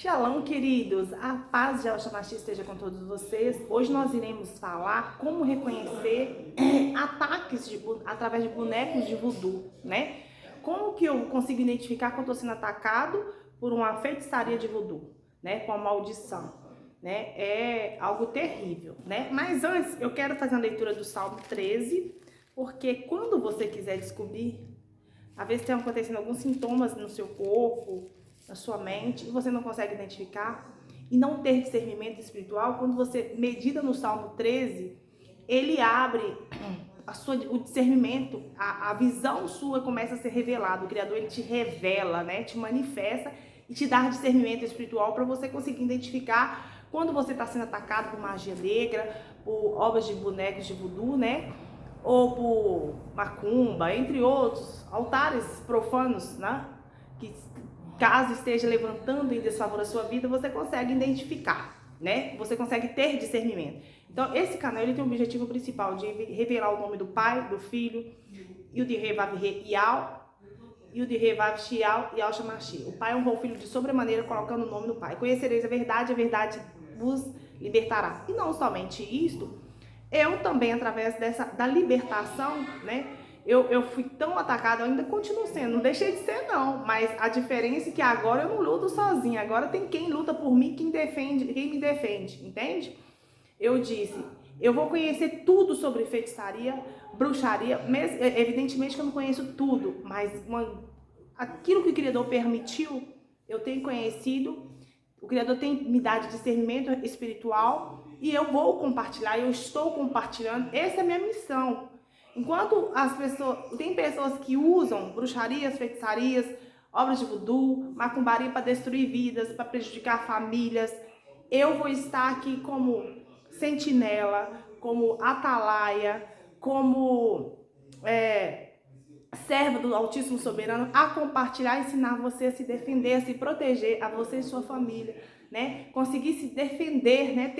Shalom, queridos! A paz de Yahshua Mashiach esteja com todos vocês. Hoje nós iremos falar como reconhecer ataques através de bonecos de voodoo, né? Como que eu consigo identificar quando estou sendo atacado por uma feitiçaria de voodoo, né? Com a maldição, né? É algo terrível, né? Mas antes, eu quero fazer uma leitura do Salmo 13, porque quando você quiser descobrir, às vezes tem acontecendo alguns sintomas no seu corpo, na sua mente, e você não consegue identificar e não ter discernimento espiritual, quando você medita no Salmo 13, ele abre o discernimento, a visão sua começa a ser revelada. O Criador, ele te revela, né? Te manifesta e te dá discernimento espiritual para você conseguir identificar quando você está sendo atacado por magia negra, por obras de bonecos de voodoo, né? Ou por macumba, entre outros altares profanos, né? Que caso esteja levantando em desfavor a sua vida, você consegue identificar, né? Você consegue ter discernimento. Então, esse canal, ele tem o objetivo principal de revelar o nome do Pai, do Filho, e o de Revav Yal, e o de Revav Shial e Yahshua Mashiach. O Pai honrou o Filho de sobremaneira, colocando o nome do Pai. Conhecereis a verdade vos libertará. E não somente isto, eu também, através da libertação, né? Eu fui tão atacada, eu ainda continuo sendo, não deixei de ser não, mas a diferença é que agora eu não luto sozinha, agora tem quem luta por mim, quem me defende, entende? Eu disse, eu vou conhecer tudo sobre feitiçaria, bruxaria, evidentemente que eu não conheço tudo, mas aquilo que o Criador permitiu, eu tenho conhecido, o Criador tem me dado discernimento espiritual e eu vou compartilhar, eu estou compartilhando, essa é a minha missão. Enquanto tem pessoas que usam bruxarias, feitiçarias, obras de voodoo, macumbaria para destruir vidas, para prejudicar famílias, eu vou estar aqui como sentinela, como atalaia, como serva do Altíssimo Soberano, a compartilhar, ensinar você a se defender, a se proteger, a você e sua família, né? Conseguir se defender, né?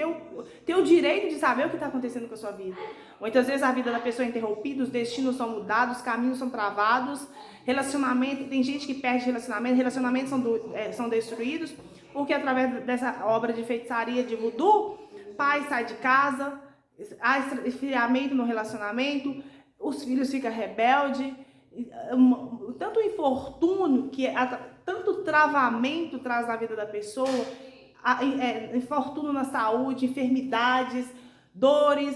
Ter o direito de saber o que está acontecendo com a sua vida. Muitas vezes a vida da pessoa é interrompida, os destinos são mudados, os caminhos são travados, relacionamento, tem gente que perde relacionamentos são destruídos, porque através dessa obra de feitiçaria de voodoo, pai sai de casa, há esfriamento no relacionamento, os filhos ficam rebeldes, tanto infortúnio, tanto travamento traz na vida da pessoa, infortúnio na saúde, enfermidades, dores,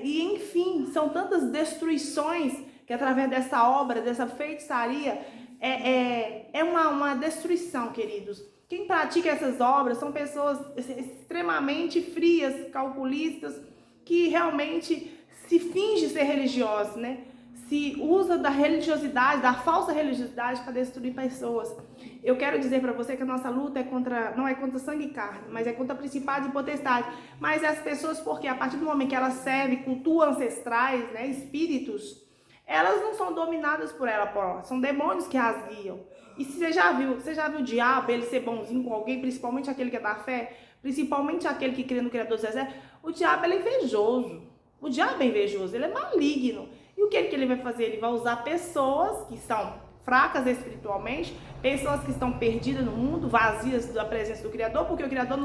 e enfim, são tantas destruições que através dessa obra, dessa feitiçaria, é uma destruição, queridos. Quem pratica essas obras são pessoas extremamente frias, calculistas, que realmente se finge ser religiosos, né? Se usa da religiosidade, da falsa religiosidade para destruir pessoas. Eu quero dizer para você que a nossa luta não é contra sangue e carne, mas é contra principados e potestades. Mas as pessoas, porque a partir do momento que elas servem, cultuam ancestrais, né, espíritos, elas não são dominadas por ela, são demônios que as guiam. E você já viu o diabo, ele ser bonzinho com alguém, principalmente aquele que é da fé, principalmente aquele que crê no Criador dos Exércitos? O diabo, ele é invejoso. O diabo é invejoso, ele é maligno. E o que ele vai fazer? Ele vai usar pessoas que são fracas espiritualmente, pessoas que estão perdidas no mundo, vazias da presença do Criador, porque o Criador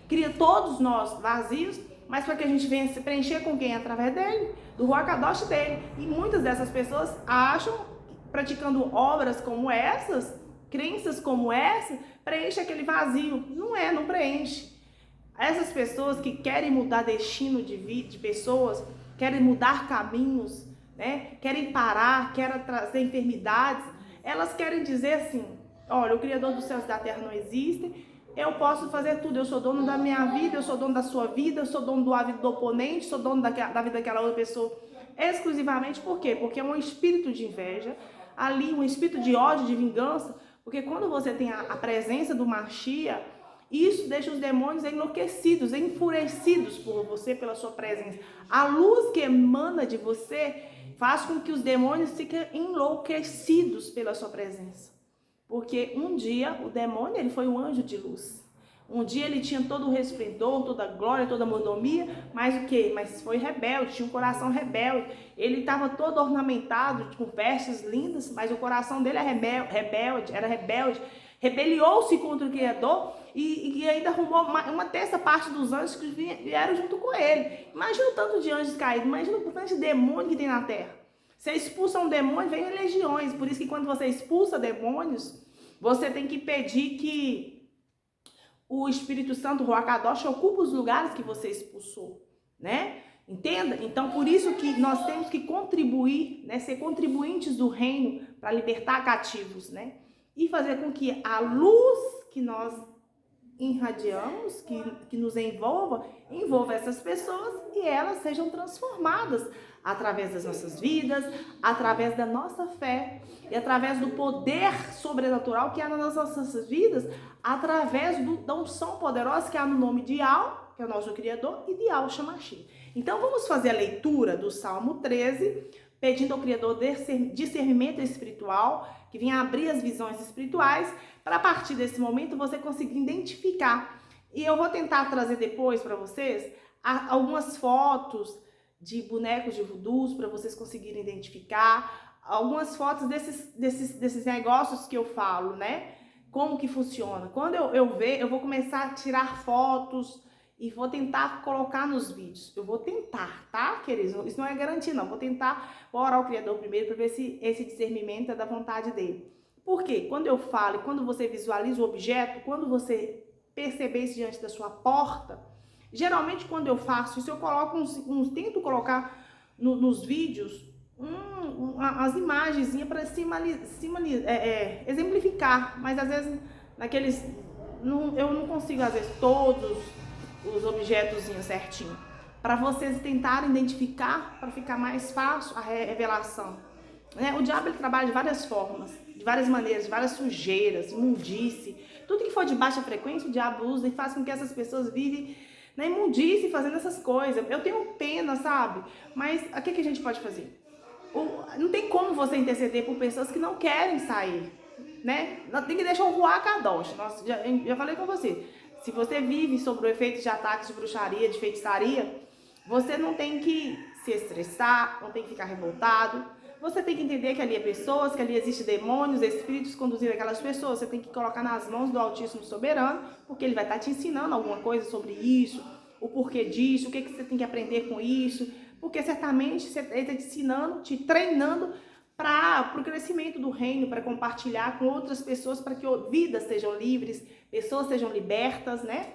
cria todos nós vazios, mas para que a gente venha se preencher com quem? Através dele, do Ruach Kadosh dele. E muitas dessas pessoas acham, praticando obras como essas, crenças como essa, preenche aquele vazio. Não preenche. Essas pessoas que querem mudar destino de pessoas, querem mudar caminhos, né? Querem parar, querem trazer enfermidades, elas querem dizer assim, olha, o Criador dos céus e da terra não existe, eu posso fazer tudo, eu sou dono da minha vida, eu sou dono da sua vida, eu sou dono da vida do oponente, sou dono da vida daquela outra pessoa, exclusivamente por quê? Porque é um espírito de inveja, ali um espírito de ódio, de vingança, porque quando você tem a presença do Mashiach, isso deixa os demônios enlouquecidos, enfurecidos por você, pela sua presença. A luz que emana de você faz com que os demônios fiquem enlouquecidos pela sua presença. Porque um dia o demônio, ele foi um anjo de luz. Um dia ele tinha todo o resplendor, toda a glória, toda a mordomia, mas o quê? Mas foi rebelde, tinha um coração rebelde. Ele estava todo ornamentado, com vestes lindas, mas o coração dele era rebelde, rebeliou-se contra o Criador e ainda arrumou uma terça parte dos anjos que vieram junto com ele. Imagina o tanto de anjos caídos, imagina o tanto de demônio que tem na terra. Você expulsa um demônio, vem legiões. Por isso que quando você expulsa demônios, você tem que pedir que o Espírito Santo, o Ruach Kadosh, ocupe os lugares que você expulsou, né? Entenda? Então, por isso que nós temos que contribuir, né? Ser contribuintes do reino para libertar cativos, né? E fazer com que a luz que nós irradiamos, que nos envolva essas pessoas e elas sejam transformadas através das nossas vidas, através da nossa fé e através do poder sobrenatural que há nas nossas vidas, através da unção poderosa que há no nome de Yahweh, que é o nosso Criador, e de Yahweh Shamashi. Então vamos fazer a leitura do Salmo 13, pedindo ao Criador discernimento espiritual, que venha abrir as visões espirituais, para a partir desse momento você conseguir identificar. E eu vou tentar trazer depois para vocês algumas fotos de bonecos de voodoos para vocês conseguirem identificar, algumas fotos desses negócios que eu falo, né? Como que funciona. Quando eu ver, eu vou começar a tirar fotos e vou tentar colocar nos vídeos. Eu vou tentar, tá, queridos? Isso não é garantia, não. Vou tentar orar ao Criador primeiro para ver se esse discernimento é da vontade dele. Por quê? Quando eu falo, quando você visualiza o objeto, quando você perceber isso diante da sua porta, geralmente quando eu faço isso, eu coloco tento colocar nos vídeos as imagenzinhas para exemplificar, mas às vezes eu não consigo, às vezes, todos os objetozinhos certinho, para vocês tentarem identificar, para ficar mais fácil a revelação, né? O diabo ele trabalha de várias formas, de várias maneiras, de várias sujeiras, imundície, tudo que for de baixa frequência o diabo usa e faz com que essas pessoas vivem na imundície fazendo essas coisas. Eu tenho pena, sabe? Mas o que a gente pode fazer? Não tem como você interceder por pessoas que não querem sair, né? Tem que deixar o Ruach Kadosh. Já falei com você. Se você vive sob o efeito de ataques de bruxaria, de feitiçaria, você não tem que se estressar, não tem que ficar revoltado. Você tem que entender que ali é pessoas, que ali existem demônios, espíritos conduzindo aquelas pessoas. Você tem que colocar nas mãos do Altíssimo Soberano, porque ele vai estar te ensinando alguma coisa sobre isso, o porquê disso, o que você tem que aprender com isso. Porque certamente ele está te ensinando, te treinando para o crescimento do reino, para compartilhar com outras pessoas, para que vidas sejam livres, pessoas sejam libertas, né?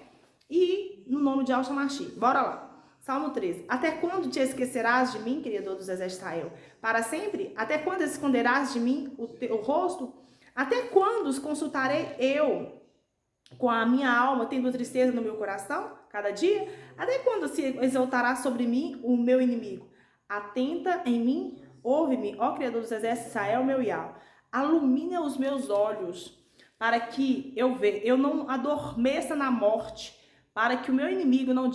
E no nome de Yahweh Shamashi. Bora lá. Salmo 13. Até quando te esquecerás de mim, Criador dos exércitos de Israel? Para sempre? Até quando esconderás de mim o teu rosto? Até quando os consultarei eu com a minha alma, tendo tristeza no meu coração, cada dia? Até quando se exaltará sobre mim o meu inimigo? Atenta em mim, ouve-me, ó Criador dos exércitos de Israel, meu Yahweh. Alumina os meus olhos, para que eu não adormeça na morte, para que o meu inimigo não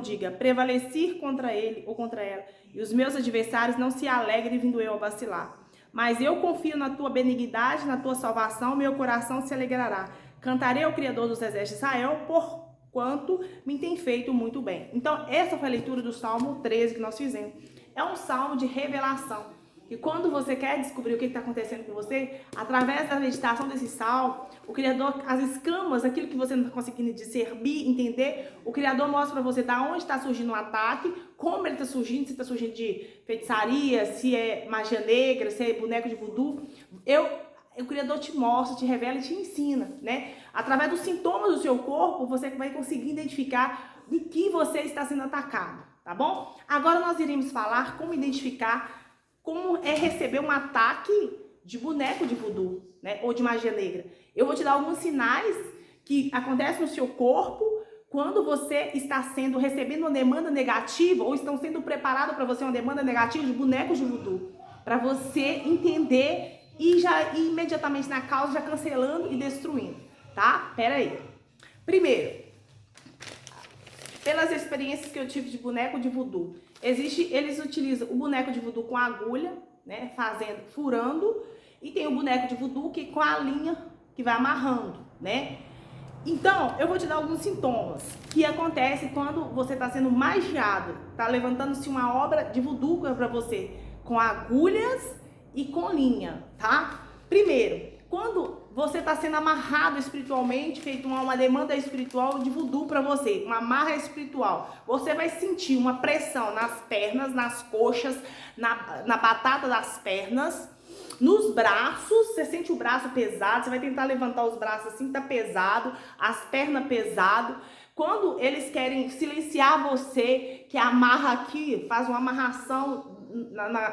diga prevalecer contra ele ou contra ela, e os meus adversários não se alegrem vindo eu a vacilar. Mas eu confio na tua benignidade, na tua salvação, meu coração se alegrará. Cantarei ao Criador dos exércitos de Israel, porquanto me tem feito muito bem. Então, essa foi a leitura do Salmo 13 que nós fizemos. É um salmo de revelação. E quando você quer descobrir o que está acontecendo com você, através da meditação desse salmo, o Criador, as escamas, aquilo que você não está conseguindo discernir, entender, o Criador mostra para você da onde está surgindo o ataque, como ele está surgindo, se está surgindo de feitiçaria, se é magia negra, se é boneco de voodoo. O Criador te mostra, te revela e te ensina, né? Através dos sintomas do seu corpo, você vai conseguir identificar em que você está sendo atacado, tá bom? Agora nós iremos falar como identificar como é receber um ataque de boneco de voodoo, né? Ou de magia negra. Eu vou te dar alguns sinais que acontecem no seu corpo quando você está recebendo uma demanda negativa ou estão sendo preparado para você uma demanda negativa de bonecos de voodoo. Para você entender e já ir imediatamente na causa, já cancelando e destruindo, tá? Pera aí. Primeiro, pelas experiências que eu tive de boneco de voodoo, eles utilizam o boneco de voodoo com agulha, né, furando, e tem o boneco de voodoo que com a linha que vai amarrando, né? Então, eu vou te dar alguns sintomas que acontecem quando você está sendo magiado, tá levantando-se uma obra de voodoo para você, com agulhas e com linha, tá? Primeiro, quando você está sendo amarrado espiritualmente, feito uma demanda espiritual de voodoo para você, uma amarra espiritual. Você vai sentir uma pressão nas pernas, nas coxas, na batata das pernas, nos braços. Você sente o braço pesado, você vai tentar levantar os braços assim, tá pesado, as pernas pesado. Quando eles querem silenciar você, que amarra aqui, faz uma amarração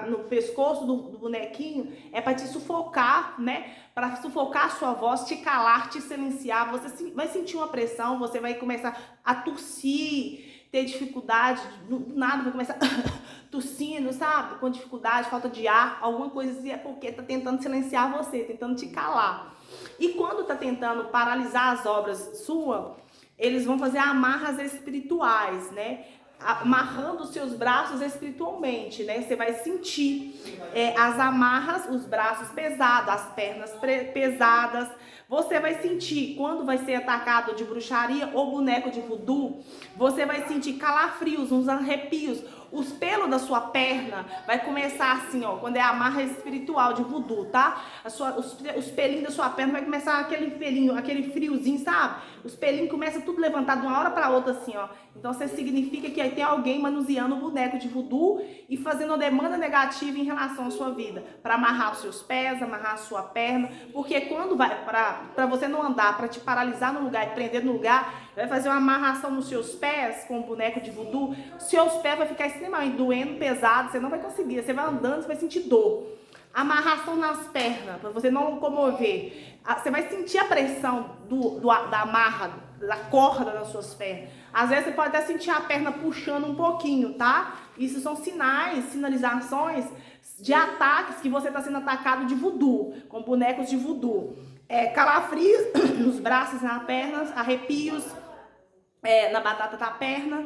no pescoço do bonequinho, é para te sufocar, né? Para sufocar a sua voz, te calar, te silenciar. Você vai sentir uma pressão, você vai começar a tossir, ter dificuldade, do nada vai começar tossindo, sabe? Com dificuldade, falta de ar, alguma coisa assim, é porque tá tentando silenciar você, tentando te calar. E quando tá tentando paralisar as obras suas, eles vão fazer amarras espirituais, né? Amarrando os seus braços espiritualmente, né? Você vai sentir as amarras, os braços pesados, as pernas pesadas. Você vai sentir quando vai ser atacado de bruxaria ou boneco de voodoo, você vai sentir calafrios, uns arrepios. Os pelos da sua perna vai começar assim, ó, quando é a amarra espiritual de voodoo, tá? Os pelinhos da sua perna vai começar aquele pelinho, aquele friozinho, sabe? Os pelinhos começam tudo levantado de uma hora para outra assim, ó. Então isso significa que aí tem alguém manuseando o boneco de voodoo e fazendo uma demanda negativa em relação à sua vida, para amarrar os seus pés, amarrar a sua perna, porque quando vai para você não andar, para te paralisar no lugar e prender no lugar, vai fazer uma amarração nos seus pés com o boneco de voodoo, seus pés vai ficar extremamente doendo, pesado, você não vai conseguir, você vai andando, você vai sentir dor. Amarração nas pernas, para você não locomover. Você vai sentir a pressão da amarra, da corda nas suas pernas. Às vezes você pode até sentir a perna puxando um pouquinho, tá? Isso são sinais, sinalizações de ataques que você está sendo atacado de voodoo, com bonecos de voodoo. Calafrios nos braços, nas pernas, arrepios na batata da perna.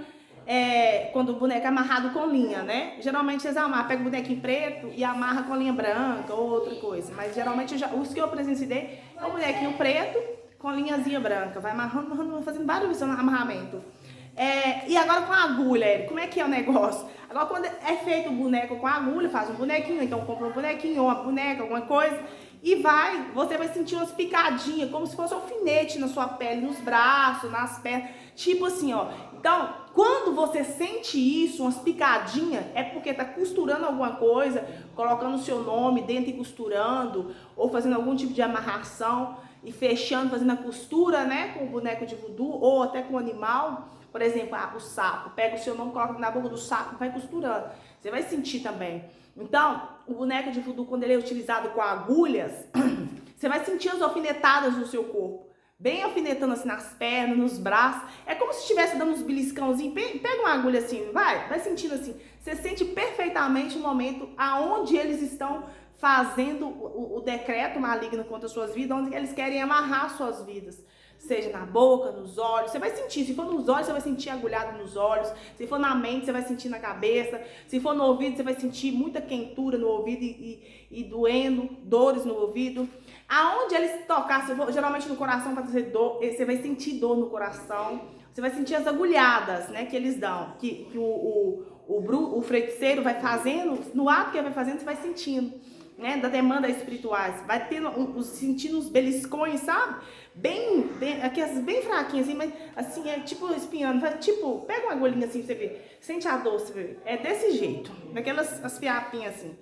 Quando o boneco é amarrado com linha, né? Geralmente eles amarram, pega o bonequinho preto e amarra com linha branca ou outra coisa. Mas geralmente os que eu presenciei é o bonequinho preto com linhazinha branca. Vai amarrando, fazendo vários amarramentos. E agora com a agulha, como é que é o negócio? Agora quando é feito o boneco com a agulha, faz um bonequinho, então compra um bonequinho ou uma boneca, alguma coisa. E você vai sentir umas picadinhas, como se fosse um alfinete na sua pele, nos braços, nas pernas, tipo assim, ó. Então, quando você sente isso, umas picadinhas, é porque tá costurando alguma coisa, colocando o seu nome dentro e costurando, ou fazendo algum tipo de amarração e fechando, fazendo a costura, né, com o boneco de voodoo, ou até com o animal. Por exemplo, o sapo, pega o seu nome, coloca na boca do sapo e vai costurando. Você vai sentir também. Então, o boneco de voodoo, quando ele é utilizado com agulhas, você vai sentir as alfinetadas no seu corpo. Bem alfinetando assim nas pernas, nos braços. É como se estivesse dando uns beliscãozinhos. Pega uma agulha assim, vai sentindo assim. Você sente perfeitamente o momento aonde eles estão fazendo o decreto maligno contra as suas vidas, onde eles querem amarrar suas vidas. Seja na boca, nos olhos, você vai sentir. Se for nos olhos, você vai sentir agulhado nos olhos. Se for na mente, você vai sentir na cabeça. Se for no ouvido, você vai sentir muita quentura no ouvido e doendo, dores no ouvido. Aonde eles tocar, geralmente no coração, para trazer dor, você vai sentir dor no coração. Você vai sentir as agulhadas, né, que eles dão, que o feiticeiro vai fazendo. No ato que ele vai fazendo, você vai sentindo, né, da demanda espirituais. Vai tendo sentindo os beliscões, sabe? Aquelas bem fraquinhas, assim, mas assim, é tipo espinhando. Tipo, pega uma agulhinha assim pra você ver. Sente a dor, você vê. É desse jeito. Naquelas as fiapinhas assim,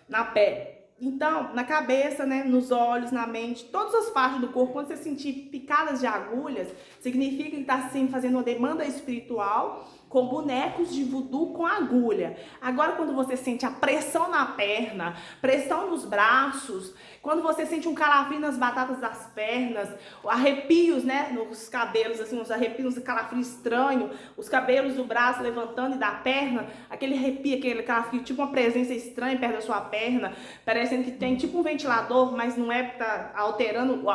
na pele. Então, na cabeça, né, nos olhos, na mente, todas as partes do corpo, quando você sentir picadas de agulhas, significa que está fazendo uma demanda espiritual com bonecos de voodoo com agulha. Agora, quando você sente a pressão na perna, pressão nos braços, quando você sente um calafrio nas batatas das pernas, arrepios, né, nos cabelos, assim, uns arrepios, um calafrio estranho, os cabelos do braço levantando e da perna, aquele arrepio, aquele calafrio, tipo uma presença estranha perto da sua perna, parecendo que tem tipo um ventilador, mas não é que tá alterando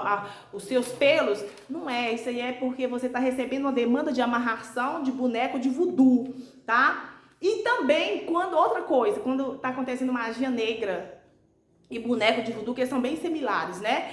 os seus pelos. Não é, isso aí é porque você está recebendo uma demanda de amarração de boneco de voodoo, tá? E também, quando tá acontecendo magia negra e boneco de voodoo, que eles são bem similares, né?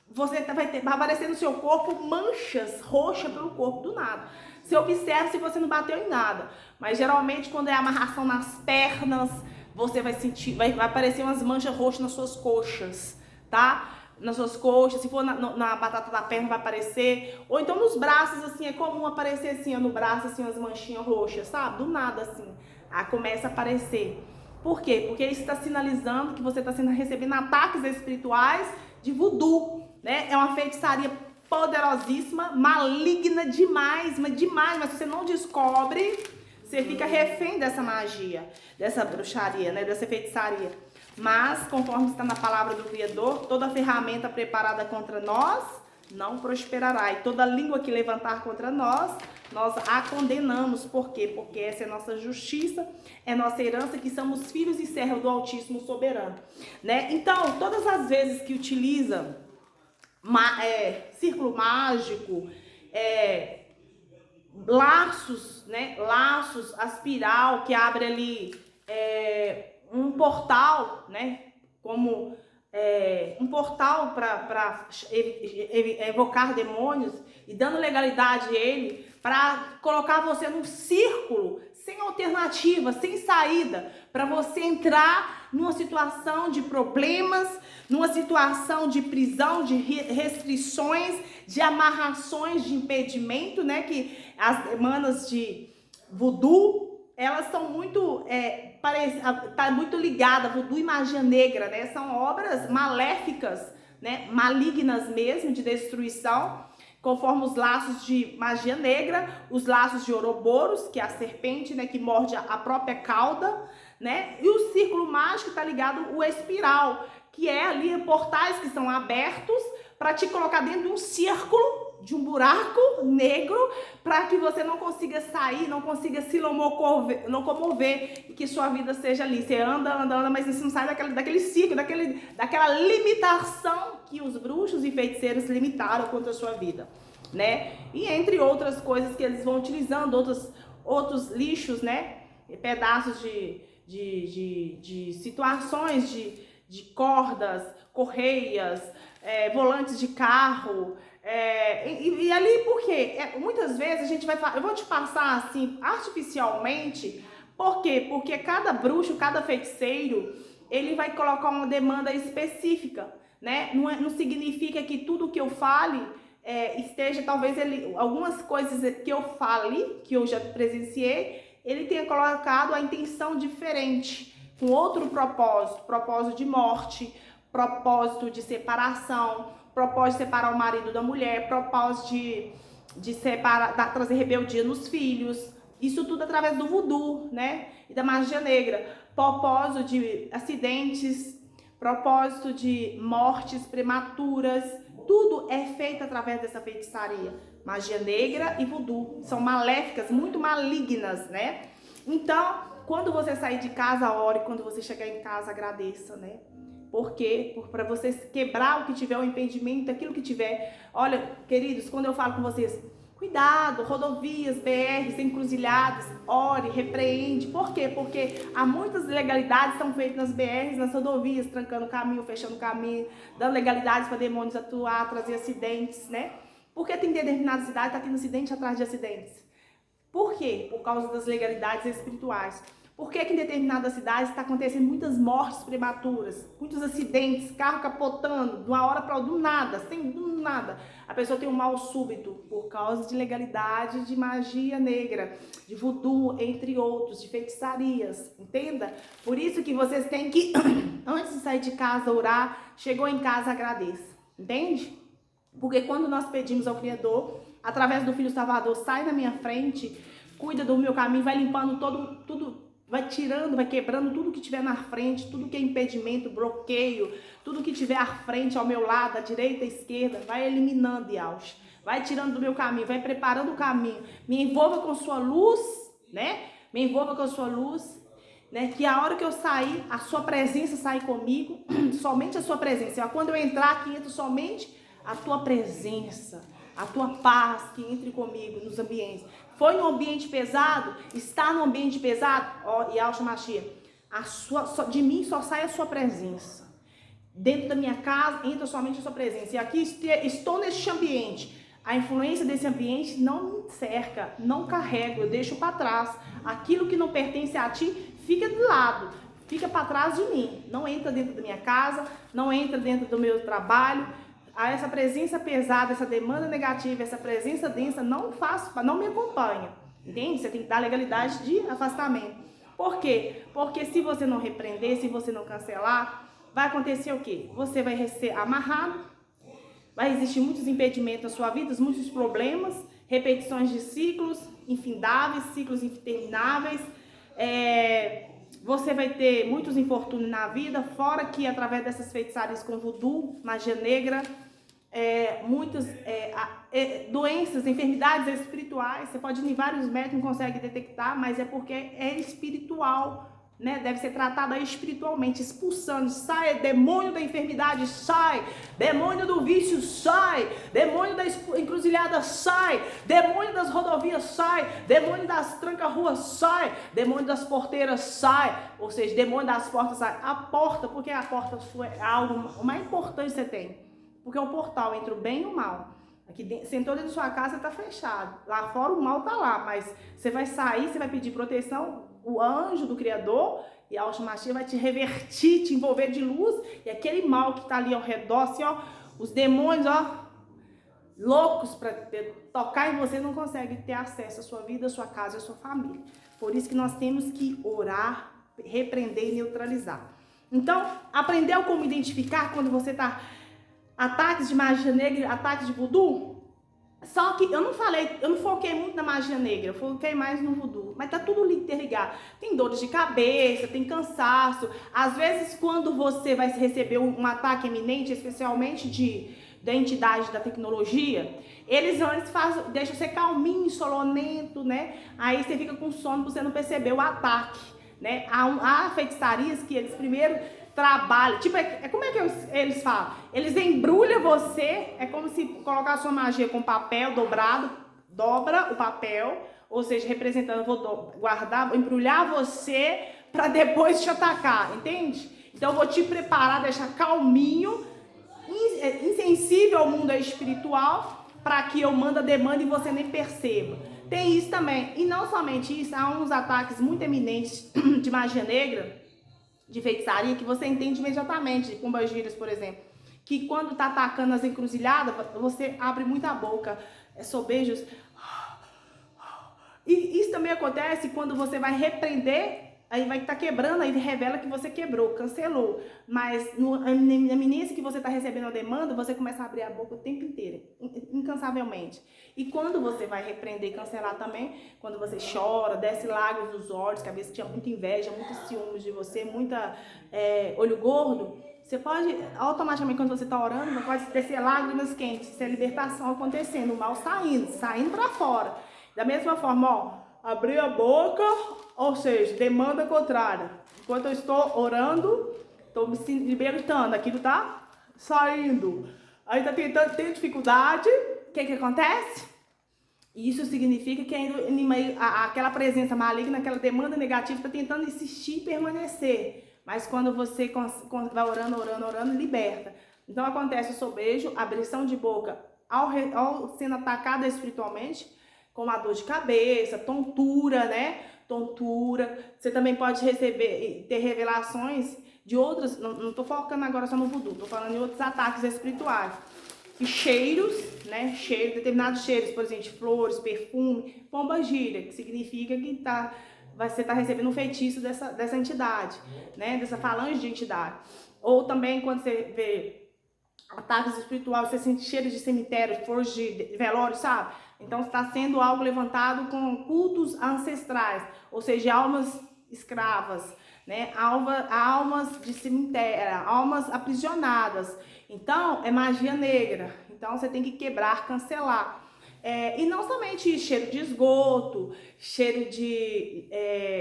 Vai aparecer no seu corpo manchas roxas pelo corpo do nada. Você observa se você não bateu em nada. Mas geralmente quando é amarração nas pernas, você vai sentir, vai aparecer umas manchas roxas nas suas coxas, tá? nas suas coxas, se for na batata da perna vai aparecer, ou então nos braços, assim, é comum aparecer assim, ó, no braço, assim, umas manchinhas roxas, sabe? Do nada, assim, aí começa a aparecer. Por quê? Porque isso está sinalizando que você está recebendo ataques espirituais de voodoo, né? É uma feitiçaria poderosíssima, maligna demais, mas se você não descobre, você fica refém dessa magia, dessa bruxaria, né? Dessa feitiçaria. Mas, conforme está na palavra do Criador, toda ferramenta preparada contra nós não prosperará. E toda língua que levantar contra nós, nós a condenamos. Por quê? Porque essa é nossa justiça, é nossa herança, que somos filhos e servos do Altíssimo Soberano, né? Então, todas as vezes que utiliza círculo mágico, laços, né? Laços, a espiral que abre ali um portal, né? Como um portal para evocar demônios e dando legalidade a ele, para colocar você num círculo sem alternativa, sem saída, para você entrar numa situação de problemas, numa situação de prisão, de restrições, de amarrações, de impedimento, né? Que as demandas de voodoo, elas são muito, tá muito ligada, voodoo e magia negra, né? São obras maléficas, né? Malignas mesmo, de destruição, conforme os laços de magia negra, os laços de Ouroboros, que é a serpente, né? Que morde a própria cauda, né? E o círculo mágico tá ligado o espiral, que é ali portais que são abertos para te colocar dentro de um círculo, de um buraco negro, para que você não consiga sair, não consiga se locomover e que sua vida seja ali. Você anda, mas você não sai daquele ciclo, daquela limitação que os bruxos e feiticeiros limitaram contra a sua vida, né? E entre outras coisas que eles vão utilizando, outros lixos, né? Pedaços de situações, de cordas, correias, volantes de carro, e ali por quê? Muitas vezes a gente vai falar, eu vou te passar assim, artificialmente, por quê? Porque cada bruxo, cada feiticeiro, ele vai colocar uma demanda específica, né? Não significa que tudo que eu fale esteja, talvez algumas coisas que eu fale, que eu já presenciei, ele tenha colocado a intenção diferente, com outro propósito de morte, propósito de separação, propósito de separar o marido da mulher, propósito de separar, trazer rebeldia nos filhos. Isso tudo através do voodoo, né? E da magia negra. Propósito de acidentes, propósito de mortes prematuras. Tudo é feito através dessa feitiçaria. Magia negra e voodoo. São maléficas, muito malignas, né? Então, quando você sair de casa, ore. Quando você chegar em casa, agradeça, né? Por quê? Para você quebrar o que tiver, o impedimento, aquilo que tiver. Olha, queridos, quando eu falo com vocês, cuidado, rodovias, BRs, encruzilhadas, ore, repreende. Por quê? Porque há muitas ilegalidades que são feitas nas BRs, nas rodovias, trancando o caminho, fechando o caminho, dando legalidades para demônios atuar, trazer acidentes, né? Porque tem determinadas cidades, está tendo acidente atrás de acidentes. Por quê? Por causa das legalidades espirituais. Por que em determinadas cidades está acontecendo muitas mortes prematuras, muitos acidentes, carro capotando, de uma hora para outra, do nada. A pessoa tem um mal súbito por causa de legalidade de magia negra, de voodoo, entre outros, de feitiçarias, entenda? Por isso que vocês têm que, antes de sair de casa, orar, chegou em casa, agradeça, entende? Porque quando nós pedimos ao Criador, através do Filho Salvador, sai da minha frente, cuida do meu caminho, vai limpando tudo, vai tirando, vai quebrando tudo que tiver na frente, tudo que é impedimento, bloqueio, tudo que tiver à frente, ao meu lado, à direita, à esquerda, vai eliminando, Yaush. Vai tirando do meu caminho, vai preparando o caminho. Me envolva com sua luz, né? Me envolva com a sua luz, né? Que a hora que eu sair, a sua presença sai comigo, somente a sua presença. Quando eu entrar aqui, entra somente a tua presença, a tua paz que entre comigo nos ambientes. Foi num ambiente pesado? Está num ambiente pesado? Ó, Yaush Mashiach, de mim só sai a sua presença. Dentro da minha casa entra somente a sua presença. E aqui estou neste ambiente. A influência desse ambiente não me cerca, não carrego, eu deixo para trás. Aquilo que não pertence a ti, fica de lado. fica para trás de mim, não entra dentro da minha casa, não entra dentro do meu trabalho. Essa presença pesada, essa demanda negativa, essa presença densa não me acompanha, entende? Você tem que dar legalidade de afastamento. Por quê? Porque se você não repreender, se você não cancelar, vai acontecer o quê? Você vai ser amarrado, vai existir muitos impedimentos na sua vida, muitos problemas, repetições de ciclos infindáveis, ciclos intermináveis. Você vai ter muitos infortúnios na vida, fora que através dessas feitiçarias com voodoo, magia negra, muitas doenças, enfermidades espirituais, você pode ir em vários médicos, não consegue detectar, mas é porque é espiritual, né? Deve ser tratada espiritualmente, expulsando, sai, demônio da enfermidade, sai, demônio do vício, sai, demônio da encruzilhada, sai, demônio das rodovias, sai, demônio das tranca-ruas, sai, demônio das porteiras, sai, ou seja, demônio das portas, sai. A porta, porque a porta sua é algo mais importante que você tem, porque é o portal entre o bem e o mal. Aqui dentro, sentou dentro da sua casa, está fechado. Lá fora o mal está lá, mas você vai sair, você vai pedir proteção, o anjo do Criador e a Oxumachia vai te revertir, te envolver de luz, e aquele mal que está ali ao redor, assim, ó, os demônios, ó, loucos para tocar em você, não conseguem ter acesso à sua vida, à sua casa, à sua família. Por isso que nós temos que orar, repreender e neutralizar. Então, aprendeu como identificar quando você está ataques de magia negra, ataques de voodoo? Só que eu não foquei muito na magia negra, eu foquei mais no voodoo, mas tá tudo interligado. Tem dores de cabeça, tem cansaço. Às vezes, quando você vai receber um ataque iminente, especialmente da entidade da tecnologia, eles antes deixam você calminho, sonolento, né? Aí você fica com sono, você não percebeu o ataque, né? Há feitiçarias que eles primeiro trabalho, tipo, como é que eles falam? Eles embrulham você, é como se colocasse uma magia com papel dobrado, dobra o papel, ou seja, representando, vou guardar, vou embrulhar você para depois te atacar, entende? Então eu vou te preparar, deixar calminho, insensível ao mundo espiritual, para que eu manda demanda e você nem perceba. Tem isso também, e não somente isso, há uns ataques muito eminentes de magia negra, de feitiçaria, que você entende imediatamente, de pombagiras, por exemplo, que quando tá atacando as encruzilhadas, você abre muito a boca, sobejos. E isso também acontece quando você vai repreender, aí vai estar quebrando, aí revela que você quebrou, cancelou. Mas na iminência que você está recebendo a demanda, você começa a abrir a boca o tempo inteiro, incansavelmente. E quando você vai repreender e cancelar também, quando você chora, desce lágrimas nos olhos, que às vezes tinha muita inveja, muitos ciúmes de você, muita olho gordo, você pode, automaticamente, quando você está orando, você pode descer lágrimas quentes, isso é libertação acontecendo, o mal saindo para fora. Da mesma forma, ó, abrir a boca, ou seja, demanda contrária. Enquanto eu estou orando, estou me libertando, aquilo tá saindo. Aí tá tentando, tem dificuldade, o que acontece? Isso significa que aquela presença maligna, aquela demanda negativa está tentando insistir e permanecer. Mas quando você vai orando, liberta. Então acontece o sobejo, a abrição de boca ao sendo atacada espiritualmente, com a dor de cabeça, tontura, né? Tontura. Você também pode ter revelações de outras, não estou focando agora só no voodoo, estou falando em outros ataques espirituais. E cheiros, né? Determinados cheiros, por exemplo, flores, perfume, pombagira, que significa que você está recebendo um feitiço dessa entidade, né? Dessa falange de entidade. Ou também quando você vê ataques espirituais, você sente cheiros de cemitério, flores de velório, sabe? Então está sendo algo levantado com cultos ancestrais, ou seja, almas escravas, né? Almas de cemitério, almas aprisionadas. Então é magia negra. Então você tem que quebrar, cancelar. E não somente cheiro de esgoto, cheiro de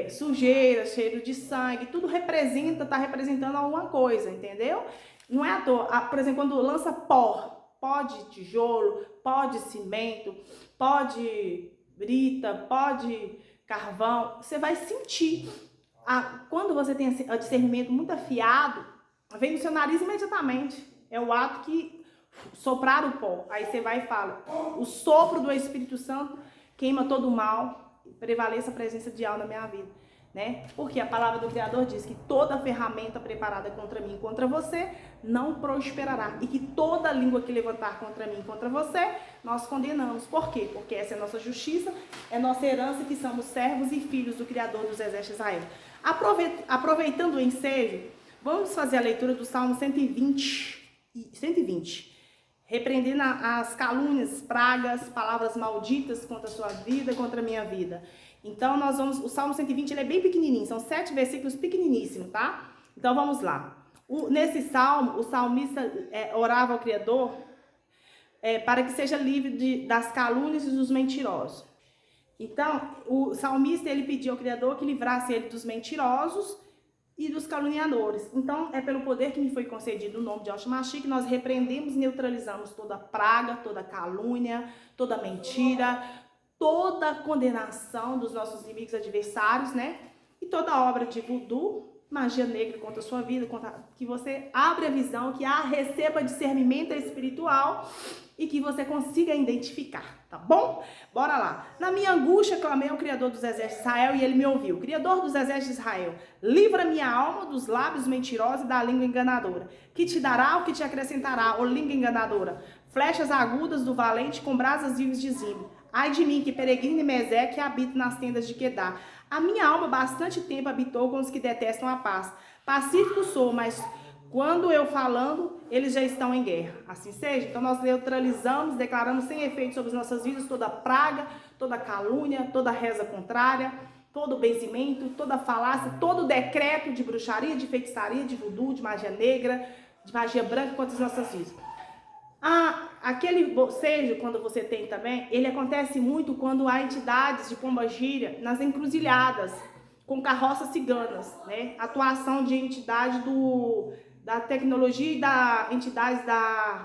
sujeira, cheiro de sangue, tudo está representando alguma coisa, entendeu? Não é à toa, por exemplo, quando lança pó de tijolo, pó de cimento, pó de brita, pó de carvão, você vai sentir. Quando você tem o discernimento muito afiado, vem no seu nariz imediatamente. É o ato que soprar o pó. Aí você vai e fala, o sopro do Espírito Santo queima todo o mal, prevaleça a presença de alma na minha vida. né? Porque a palavra do Criador diz que toda ferramenta preparada contra mim e contra você não prosperará. E que toda língua que levantar contra mim e contra você, nós condenamos. Por quê? Porque essa é a nossa justiça, é nossa herança, que somos servos e filhos do Criador dos Exércitos de Israel. Aproveitando o ensejo, vamos fazer a leitura do Salmo 120. Repreendendo as calúnias, pragas, palavras malditas contra a sua vida, contra a minha vida. Então, o Salmo 120, ele é bem pequenininho, são 7 versículos pequeniníssimos, tá? Então, vamos lá. Nesse salmo, o salmista orava ao Criador para que seja livre das calúnias e dos mentirosos. Então, o salmista, ele pediu ao Criador que livrasse ele dos mentirosos e dos caluniadores. Então, é pelo poder que me foi concedido no nome de Yahshua Mashiach que nós repreendemos e neutralizamos toda praga, toda calúnia, toda mentira, toda condenação dos nossos inimigos adversários, né? E toda obra de voodoo, magia negra contra a sua vida, que você abra a visão, que receba discernimento espiritual e que você consiga identificar, tá bom? Bora lá. Na minha angústia, clamei ao Criador dos Exércitos de Israel e ele me ouviu. Criador dos Exércitos de Israel, livra minha alma dos lábios mentirosos e da língua enganadora. Que te dará ou que te acrescentará, ó língua enganadora? Flechas agudas do valente com brasas vivas de zimbro. Ai de mim, que peregrino e Meseque que habito nas tendas de Quedar. A minha alma bastante tempo habitou com os que detestam a paz. Pacífico sou, mas quando eu falando, eles já estão em guerra. Assim seja. Então nós neutralizamos, declaramos sem efeito sobre as nossas vidas toda praga, toda calúnia, toda reza contrária, todo benzimento, toda falácia, todo decreto de bruxaria, de feitiçaria, de voodoo, de magia negra, de magia branca contra as nossas vidas. Aquele bocejo, quando você tem também, ele acontece muito quando há entidades de pombagira nas encruzilhadas, com carroças ciganas, né? Atuação de entidade da tecnologia e da entidades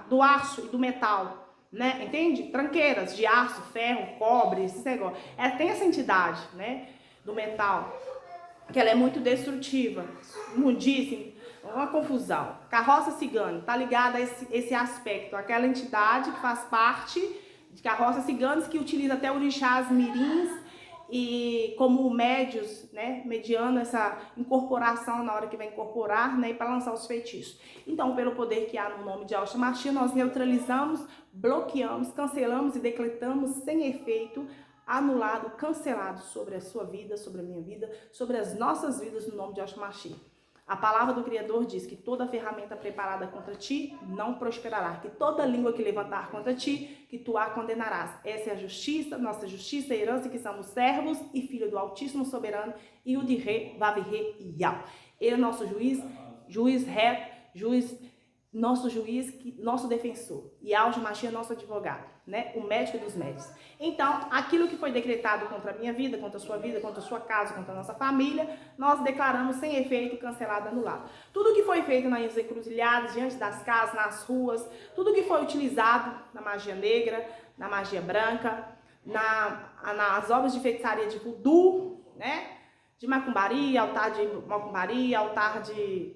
do aço e do metal, né? Entende? Tranqueiras de aço, ferro, cobre, esses negócios. Tem essa entidade, né? Do metal, que ela é muito destrutiva, mundíssima. Uma confusão. Carroça cigana, tá ligada a esse aspecto, aquela entidade que faz parte de carroças ciganas que utiliza até orixás mirins e como médios, né, mediando essa incorporação na hora que vai incorporar, né, para lançar os feitiços. Então, pelo poder que há no nome de Yahshua Mashiach, nós neutralizamos, bloqueamos, cancelamos e decretamos sem efeito, anulado, cancelado sobre a sua vida, sobre a minha vida, sobre as nossas vidas no nome de Yahshua Mashiach. A palavra do Criador diz que toda ferramenta preparada contra ti não prosperará, que toda língua que levantar contra ti, que tu a condenarás. Essa é a justiça, nossa justiça, a herança, que somos servos e filho do Altíssimo Soberano, e o de Re, Vav-Re, Yah. Ele é nosso juiz reto, nosso juiz, nosso defensor. E Yahshua Mashiach é nosso advogado, né? O médico dos médicos. Então, aquilo que foi decretado contra a minha vida, contra a sua vida, contra a sua casa, contra a nossa família, nós declaramos sem efeito, cancelado, anulado. Tudo que foi feito nas encruzilhadas, diante das casas, nas ruas, tudo que foi utilizado na magia negra, na magia branca, nas obras de feitiçaria de voodoo, né? De macumbaria, altar de macumbaria, altar de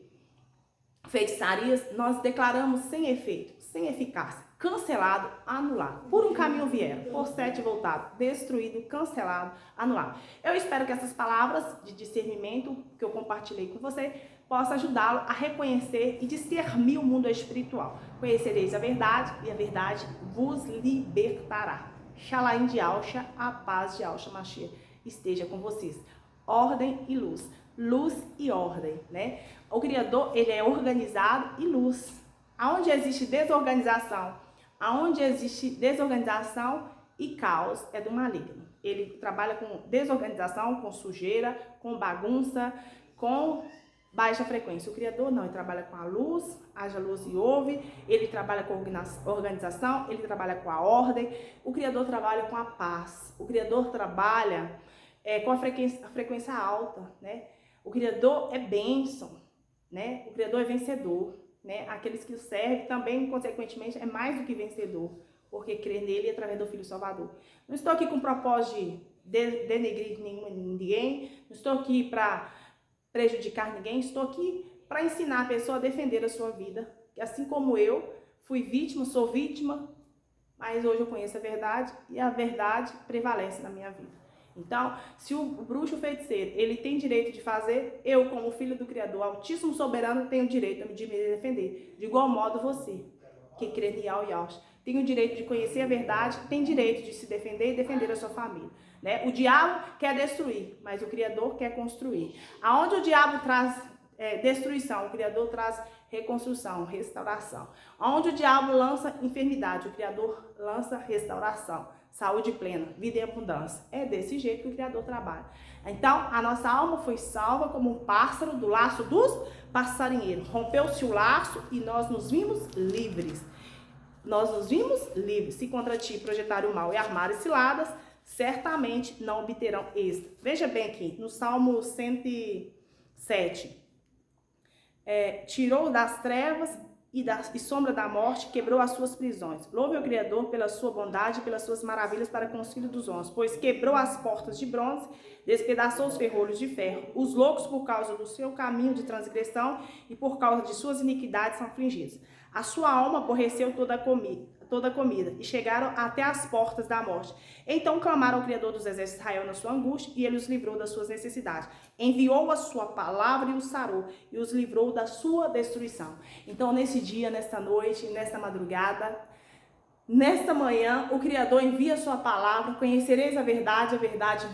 feitiçarias, nós declaramos sem efeito, sem eficácia, cancelado, anulado. Por um caminho vieram, por 7 voltado, destruído, cancelado, anulado. Eu espero que essas palavras de discernimento que eu compartilhei com você possam ajudá-lo a reconhecer e discernir o mundo espiritual. Conhecereis a verdade e a verdade vos libertará. Shalom de Yahshua, a paz de Yahshua Mashiach esteja com vocês. Ordem e luz. Luz e ordem, né? O Criador, ele é organizado e luz. Aonde existe desorganização e caos, é do maligno. Ele trabalha com desorganização, com sujeira, com bagunça, com baixa frequência. O Criador não, ele trabalha com a luz, haja luz e ouve, ele trabalha com organização, ele trabalha com a ordem, o Criador trabalha com a paz, o Criador trabalha com a frequência alta, né? O Criador é bênção, né? O Criador é vencedor, né? Aqueles que o servem também, consequentemente, é mais do que vencedor, porque crê nele através do Filho Salvador. Não estou aqui com o propósito de denegrir ninguém, não estou aqui para prejudicar ninguém, estou aqui para ensinar a pessoa a defender a sua vida. Assim como eu fui vítima, sou vítima, mas hoje eu conheço a verdade e a verdade prevalece na minha vida. Então, se o bruxo feiticeiro, ele tem direito de fazer, eu, como filho do Criador, Altíssimo Soberano, tenho direito de me defender. De igual modo você, que crê em Yahweh, tem o direito de conhecer a verdade, tem direito de se defender e defender a sua família. Né? O diabo quer destruir, mas o Criador quer construir. Aonde o diabo traz destruição, o Criador traz reconstrução, restauração. Onde o diabo lança enfermidade, o Criador lança restauração, saúde plena, vida em abundância. É desse jeito que o Criador trabalha. Então, a nossa alma foi salva como um pássaro do laço dos passarinheiros. Rompeu-se o laço e nós nos vimos livres. Nós nos vimos livres. Se contra ti projetar o mal e armar ciladas, certamente não obterão êxito. Veja bem aqui, no Salmo 107. Tirou das trevas e sombra da morte, quebrou as suas prisões. Louve o Criador pela sua bondade e pelas suas maravilhas para com os filhos dos homens, pois quebrou as portas de bronze, despedaçou os ferrolhos de ferro. Os loucos, por causa do seu caminho de transgressão e por causa de suas iniquidades, são afligidos. A sua alma aborreceu toda a comida, e chegaram até as portas da morte. Então clamaram ao Criador dos exércitos de Israel na sua angústia, e ele os livrou das suas necessidades. Enviou a sua palavra e os sarou, e os livrou da sua destruição. Então, nesse dia, nesta noite, nesta madrugada, nesta manhã, o Criador envia a sua palavra, conhecereis a verdade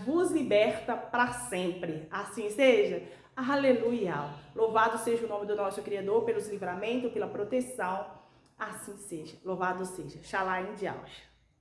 vos liberta para sempre. Assim seja. Aleluia. Louvado seja o nome do nosso Criador pelos livramentos, pela proteção. Assim seja. Louvado seja. Shalom de Deus.